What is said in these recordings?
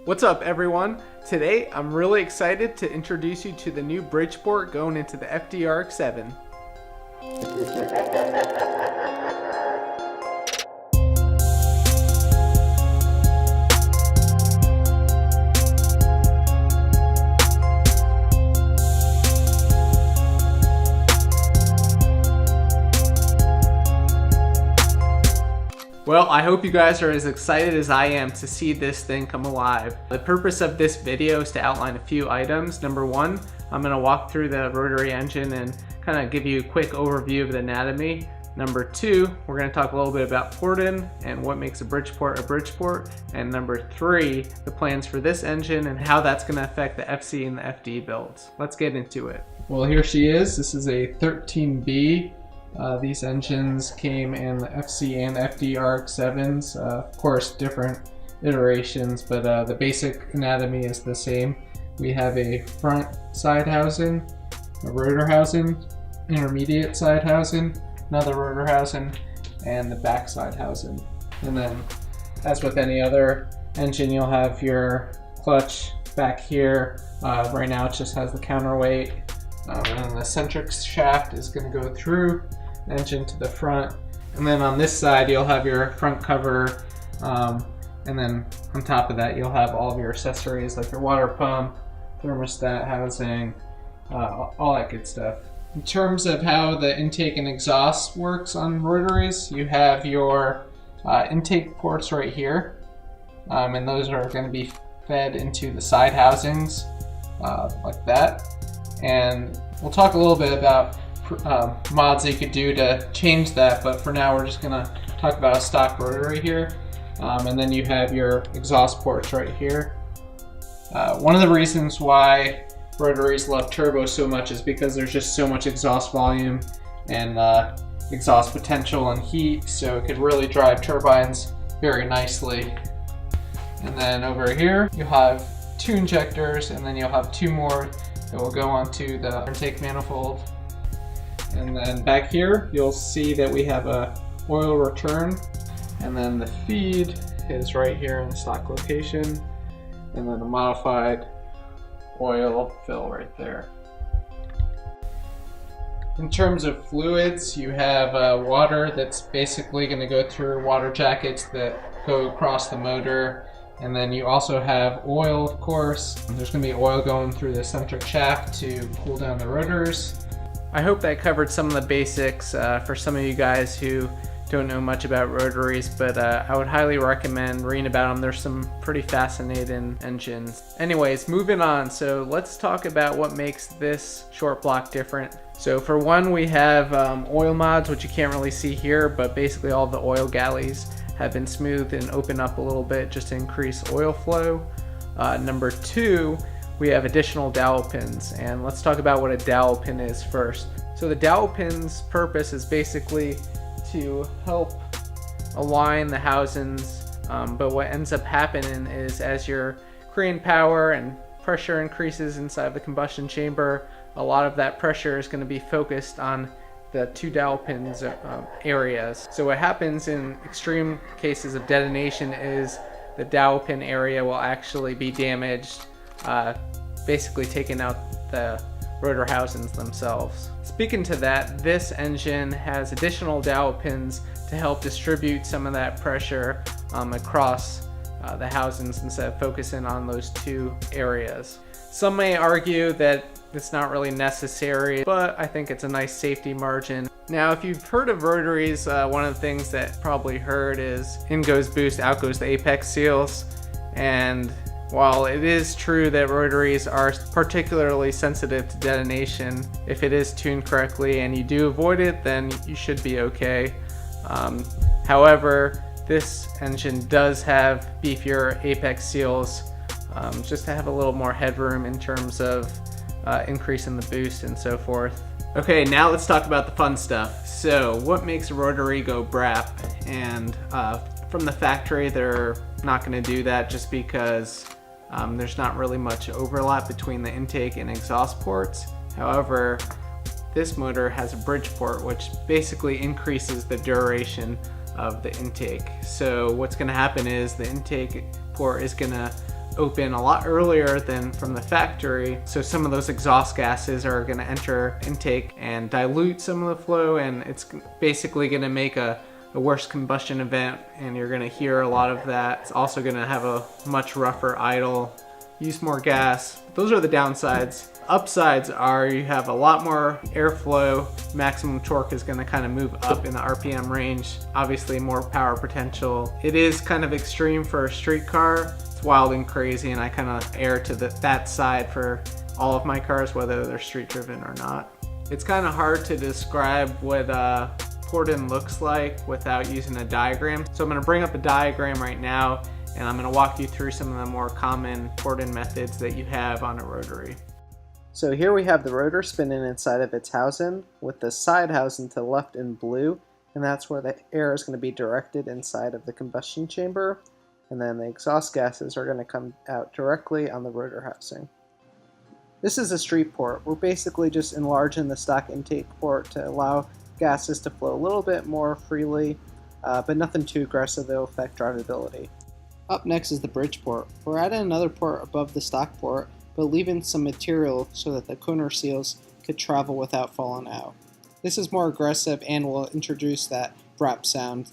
What's up everyone? Today I'm really excited to introduce you to the new Bridgeport going into the RX-7. Well, I hope you guys are as excited as I am to see this thing come alive. The purpose of this video is to outline a few items. Number one, I'm going to walk through the rotary engine and kind of give you a quick overview of the anatomy. Number two, we're going to talk a little bit about porting and what makes a Bridgeport. And number three, the plans for this engine and how that's going to affect the FC and the FD builds. Let's get into it. Well, here she is. This is a 13B. These engines came in the FC and FD RX-7s, of course different iterations, but the basic anatomy is the same. We have a front side housing, a rotor housing, intermediate side housing, another rotor housing, and the back side housing. And then, as with any other engine, you'll have your clutch back here. Right now it just has the counterweight, and then the centric shaft is going to go through engine to the front, and then on this side you'll have your front cover, and then on top of that you'll have all of your accessories like your water pump, thermostat housing, all that good stuff. In terms of how the intake and exhaust works on rotaries, you have your intake ports right here, and those are going to be fed into the side housings like that. And we'll talk a little bit about mods that you could do to change that, but for now we're just gonna talk about a stock rotary here. And then you have your exhaust ports right here. One of the reasons why rotaries love turbo so much is because there's just so much exhaust volume and exhaust potential and heat, so it could really drive turbines very nicely. And then over here you'll have two injectors, and then you'll have two more that will go onto the intake manifold. And then back here you'll see that we have a oil return, and then the feed is right here in the stock location, and then a modified oil fill right there. In terms of fluids, you have water that's basically going to go through water jackets that go across the motor, and then you also have oil, of course. There's going to be oil going through the centric shaft to cool down the rotors. I hope that covered some of the basics for some of you guys who don't know much about rotaries, but I would highly recommend reading about them. There's some pretty fascinating engines. Anyways, moving on. So let's talk about what makes this short block different. So for one, we have oil mods, which you can't really see here, but basically all the oil galleys have been smoothed and opened up a little bit just to increase oil flow. Number two, we have additional dowel pins, and let's talk about what a dowel pin is first. So the dowel pin's purpose is basically to help align the housings, but what ends up happening is as your creating power and pressure increases inside the combustion chamber, a lot of that pressure is going to be focused on the two dowel pins areas. So what happens in extreme cases of detonation is the dowel pin area will actually be damaged, basically taking out the rotor housings themselves. Speaking to that, this engine has additional dowel pins to help distribute some of that pressure across the housings instead of focusing on those two areas. Some may argue that it's not really necessary, but I think it's a nice safety margin. Now, if you've heard of rotaries, one of the things that probably heard is in goes boost, out goes the apex seals. And while it is true that rotaries are particularly sensitive to detonation, if it is tuned correctly and you do avoid it, then you should be okay. However, this engine does have beefier apex seals, just to have a little more headroom in terms of increasing the boost and so forth. Okay, now let's talk about the fun stuff. So what makes a rotary go brap? And from the factory, they're not going to do that just because there's not really much overlap between the intake and exhaust ports. However, this motor has a Bridgeport, which basically increases the duration of the intake. So what's going to happen is the intake port is going to open a lot earlier than from the factory, so some of those exhaust gases are going to enter intake and dilute some of the flow, and it's basically going to make a worse combustion event, and you're going to hear a lot of that. It's also going to have a much rougher idle, use more gas. Those are the downsides. Upsides are you have a lot more airflow, maximum torque is going to kind of move up in the RPM range, obviously more power potential. It is kind of extreme for a street car. It's wild and crazy, and I kind of err to that side for all of my cars, whether they're street driven or not. It's kind of hard to describe what port-in looks like without using a diagram. So I'm going to bring up a diagram right now, and I'm going to walk you through some of the more common port-in methods that you have on a rotary. So here we have the rotor spinning inside of its housing, with the side housing to the left in blue, and that's where the air is going to be directed inside of the combustion chamber, and then the exhaust gases are going to come out directly on the rotor housing. This is a street port. We're basically just enlarging the stock intake port to allow gases to flow a little bit more freely, but nothing too aggressive that will affect drivability. Up next is the Bridgeport. We're adding another port above the stock port, but leaving some material so that the corner seals could travel without falling out. This is more aggressive and will introduce that wrap sound.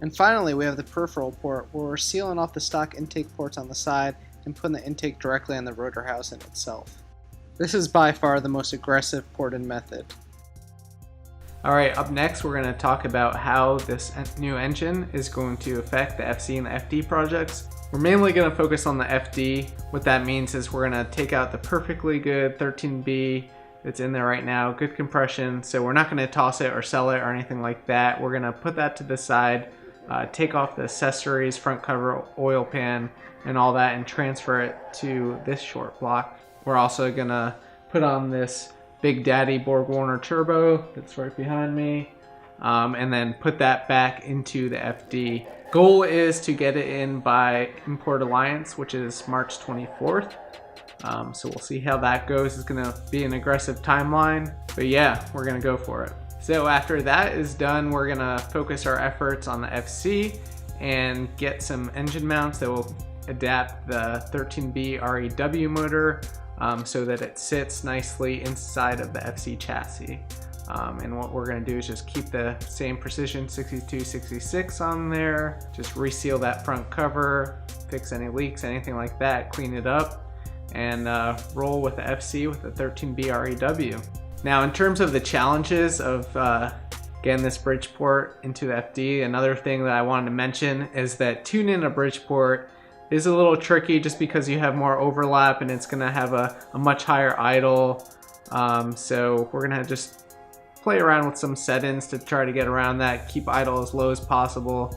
And finally, we have the peripheral port, where we're sealing off the stock intake ports on the side and putting the intake directly on the rotor housing itself. This is by far the most aggressive port-in method. Alright, up next we're going to talk about how this new engine is going to affect the FC and the FD projects. We're mainly going to focus on the FD. What that means is we're going to take out the perfectly good 13B that's in there right now, good compression, so we're not going to toss it or sell it or anything like that. We're going to put that to the side, take off the accessories, front cover, oil pan, and all that, and transfer it to this short block. We're also going to put on this Big Daddy Borg-Warner turbo that's right behind me, and then put that back into the FD. Goal is to get it in by Import Alliance, which is March 24th. So we'll see how that goes. It's going to be an aggressive timeline, but yeah, we're going to go for it. So after that is done, we're going to focus our efforts on the FC and get some engine mounts that will adapt the 13B REW motor so that it sits nicely inside of the FC chassis. And what we're going to do is just keep the same precision 6266 on there, just reseal that front cover, fix any leaks, anything like that, clean it up, and roll with the FC with the 13B REW. Now in terms of the challenges of getting this Bridgeport into the FD, another thing that I wanted to mention is that tuning a Bridgeport is a little tricky just because you have more overlap and it's going to have a much higher idle. So we're going to just play around with some settings to try to get around that, keep idle as low as possible,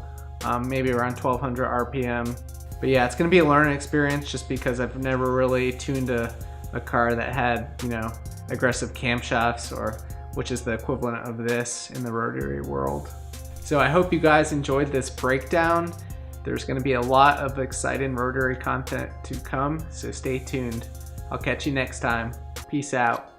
maybe around 1200 RPM. But yeah, it's going to be a learning experience just because I've never really tuned a car that had, you know, aggressive camshafts, or which is the equivalent of this in the rotary world. So I hope you guys enjoyed this breakdown. There's going to be a lot of exciting rotary content to come, so stay tuned. I'll catch you next time. Peace out.